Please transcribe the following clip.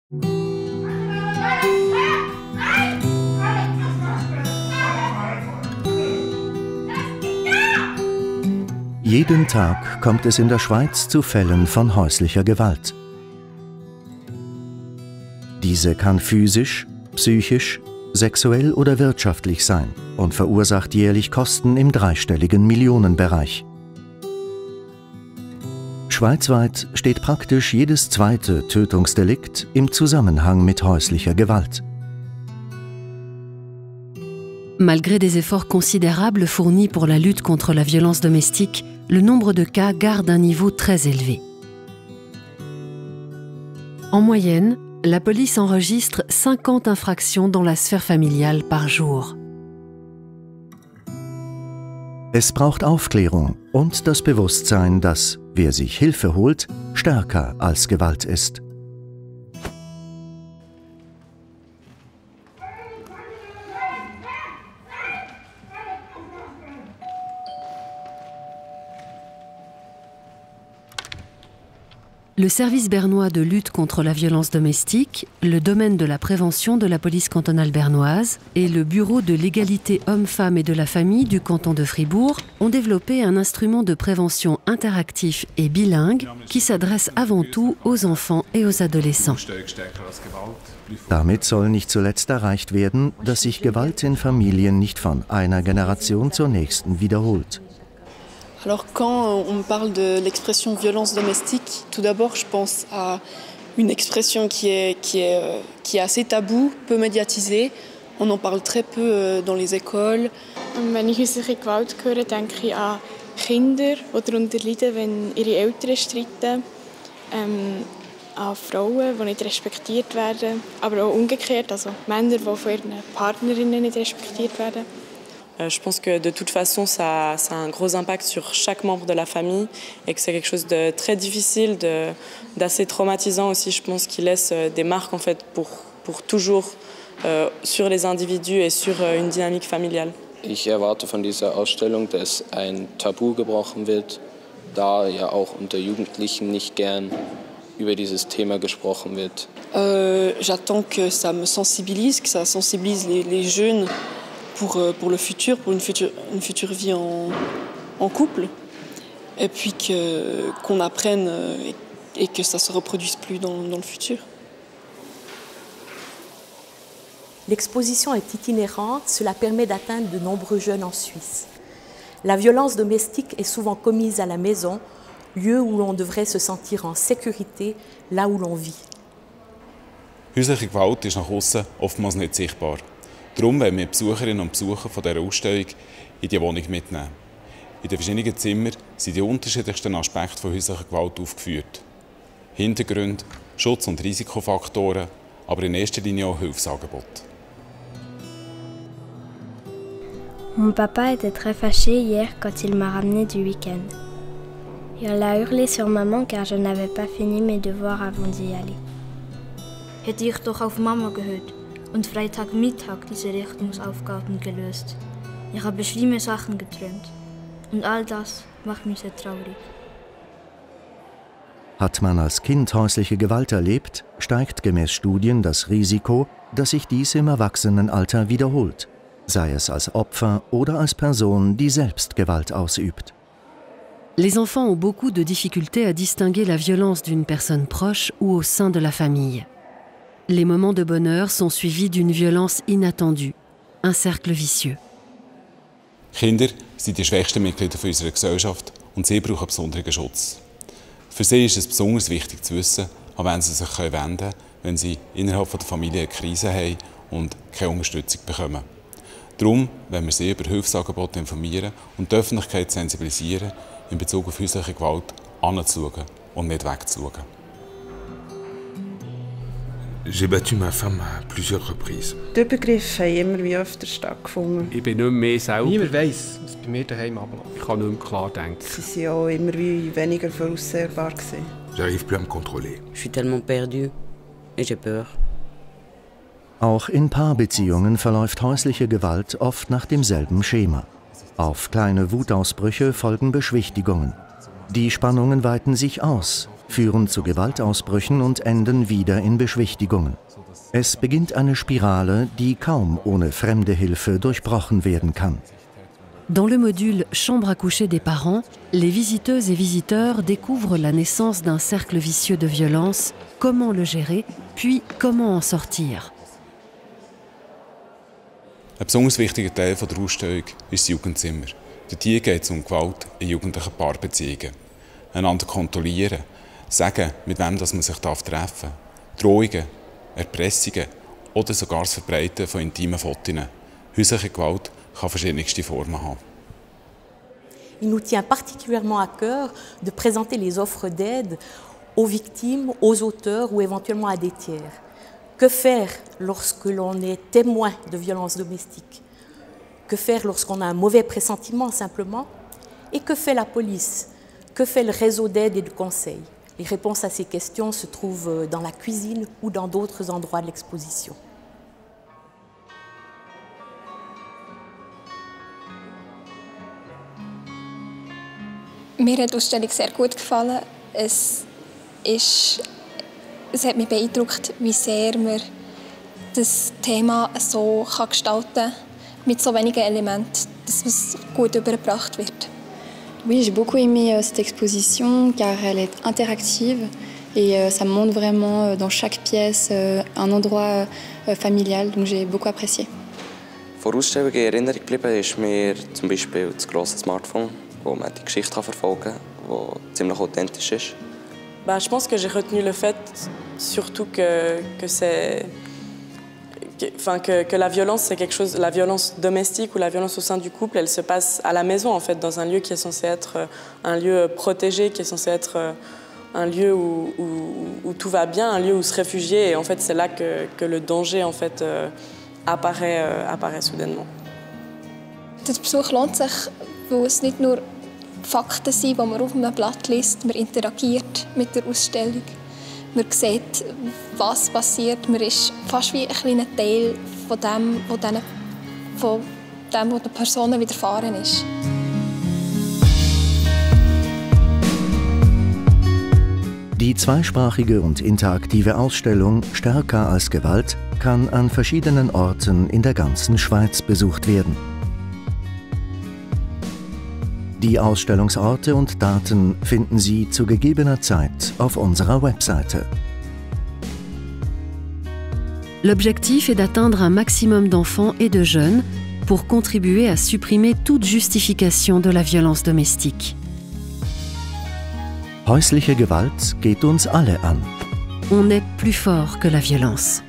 Jeden Tag kommt es in der Schweiz zu Fällen von häuslicher Gewalt. Diese kann physisch, psychisch, sexuell oder wirtschaftlich sein und verursacht jährlich Kosten im dreistelligen Millionenbereich. Schweizweit steht praktisch jedes zweite Tötungsdelikt im Zusammenhang mit häuslicher Gewalt. Malgré des efforts considérables fournis pour la lutte contre la violence domestique, le nombre de cas garde un niveau très élevé. En moyenne, la police enregistre 50 infractions dans la sphère familiale par jour. Es braucht Aufklärung und das Bewusstsein, dass, wer sich Hilfe holt, stärker als Gewalt ist. Le service bernois de lutte contre la violence domestique, le domaine de la prévention de la police cantonale bernoise et le bureau de l'égalité hommes-femmes et de la famille du canton de Fribourg ont développé un instrument de prévention interactif et bilingue qui s'adresse avant tout aux enfants et aux adolescents. Damit soll nicht zuletzt erreicht werden, dass sich Gewalt in Familien nicht von einer Generation zur nächsten wiederholt. Alors quand on parle de l'expression violence domestique, tout d'abord je pense à une expression qui est assez taboue, peu médiatisée. On en parle très peu dans les écoles. Wenn ich häusliche Gewalt höre, denke ich an Kinder, die darunter leiden, wenn ihre Eltern streiten, an Frauen, die nicht respektiert werden, aber auch umgekehrt, also Männer, die von ihren Partnerinnen nicht respektiert werden. Je pense que de toute façon, ça a un gros impact sur chaque membre de la famille et que c'est quelque chose de très difficile, d'assez traumatisant aussi, je pense, qui laisse des marques en fait, pour toujours sur les individus et sur une dynamique familiale. Ich erwarte von dieser Ausstellung, dass ein Tabu gebrochen wird, da ja auch unter Jugendlichen nicht gern über dieses Thema gesprochen wird. J'attends que ça me sensibilise, que ça sensibilise les jeunes pour le futur, pour une future vie en couple, et puis qu'on apprenne et que ça ne se reproduise plus dans le futur. L'exposition est itinérante, cela permet d'atteindre de nombreux jeunes en Suisse. La violence domestique est souvent commise à la maison, lieu où l'on devrait se sentir en sécurité, là où l'on vit. Häusliche Gewalt ist nach außen oftmals nicht sichtbar. Darum wollen wir Besucherinnen und Besucher von dieser Ausstellung in die Wohnung mitnehmen. In den verschiedenen Zimmern sind die unterschiedlichsten Aspekte von häuslicher Gewalt aufgeführt. Hintergründe, Schutz- und Risikofaktoren, aber in erster Linie auch Hilfsangebote. Mon papa était très fâché hier quand il m'a ramené du week-end. Il a hurlé sur maman car je n'avais pas fini mes devoirs avant d'y aller. Hätte ich doch auf Mama gehört und Freitagmittag diese Richtungsaufgaben gelöst. Ich habe schlimme Sachen geträumt. Und all das macht mich sehr traurig. Hat man als Kind häusliche Gewalt erlebt, steigt gemäß Studien das Risiko, dass sich dies im Erwachsenenalter wiederholt, sei es als Opfer oder als Person, die selbst Gewalt ausübt. Les enfants ont beaucoup de difficultés à distinguer la violence d'une personne proche ou au sein de la famille. Les moments de bonheur sont suivis d'une violence inattendue, un cercle vicieux. Kinder sind die schwächsten Mitglieder unserer Gesellschaft und sie brauchen besonderen Schutz. Für sie ist es besonders wichtig zu wissen, an wen sie sich wenden können, wenn sie innerhalb der Familie eine Krise haben und keine Unterstützung bekommen. Darum wollen wir sie über Hilfsangebote informieren und die Öffentlichkeit sensibilisieren, in Bezug auf häusliche Gewalt anzuschauen und nicht wegzuschauen. J'ai battu ma femme à plusieurs reprises. Die Übergriffe haben immer wie öfter stattgefunden. Ich bin nicht mehr selber. Niemand weiss, was bei mir daheim abläuft. Ich kann nicht mehr klar denken. Sie waren auch immer wie weniger voraussehbar. J'arrive plus à me contrôler. Je suis tellement perdu et j'ai peur. Auch in Paarbeziehungen verläuft häusliche Gewalt oft nach demselben Schema. Auf kleine Wutausbrüche folgen Beschwichtigungen. Die Spannungen weiten sich aus führen zu Gewaltausbrüchen und enden wieder in Beschwichtigungen. Es beginnt eine Spirale, die kaum ohne fremde Hilfe durchbrochen werden kann. Dans le module Chambre à coucher des parents, les visiteuses et visiteurs découvrent la naissance d'un cercle vicieux de violence, comment le gérer, puis comment en sortir. Ein besonders wichtiger Teil der Ausstellung ist das Jugendzimmer. Dort geht es um Gewalt in jugendlichen Paarbeziehungen. Einander kontrollieren, sagen, mit wem man sich treffen darf, Drohungen, Erpressungen oder sogar das Verbreiten von intimen Fotos. Häusliche Gewalt kann verschiedenste Formen haben. Il nous tient particulièrement à cœur de présenter les offres d'aide aux victimes, aux auteurs ou éventuellement à des tiers. Que faire lorsque l'on est témoin de violences domestiques? Que faire lorsqu'on a un mauvais pressentiment simplement? Et que fait la police? Que fait le réseau d'aide et de conseil? Les réponses à ces questions se trouvent dans la cuisine ou dans d'autres endroits de l'exposition. Mir hat die Ausstellung sehr gut gefallen. Es hat mich beeindruckt, wie sehr man das Thema so gestalten kann, mit so wenigen Elementen, dass es gut übergebracht wird. Oui, j'ai beaucoup aimé cette exposition car elle est interactive et ça montre vraiment dans chaque pièce un endroit familial, donc j'ai beaucoup apprécié. Von der Ausstellung in Erinnerung geblieben ist mir zum Beispiel das grosse Smartphone, wo man die Geschichte verfolgen kann, die ziemlich authentisch ist. Je pense que j'ai retenu le fait surtout que la violence, c'est quelque chose, la violence domestique ou la violence au sein du couple, elle se passe à la maison en fait, dans un lieu qui est censé être un lieu protégé, qui est censé être un lieu où tout va bien, un lieu où se réfugier. Et en fait, c'est là que le danger en fait apparaît soudainement. Der Besuch lohnt sich, weil es nicht nur Fakten sind, die man auf einem Blatt liest, man interagiert mit der Ausstellung. Man sieht, was passiert. Man ist fast wie ein kleiner Teil von dem, was den Personen widerfahren ist. Die zweisprachige und interaktive Ausstellung Stärker als Gewalt kann an verschiedenen Orten in der ganzen Schweiz besucht werden. Die Ausstellungsorte und Daten finden Sie zu gegebener Zeit auf unserer Webseite. L'objectif est d'atteindre un maximum d'enfants et de jeunes pour contribuer à supprimer toute justification de la violence domestique. Häusliche Gewalt geht uns alle an. On est plus fort que la violence.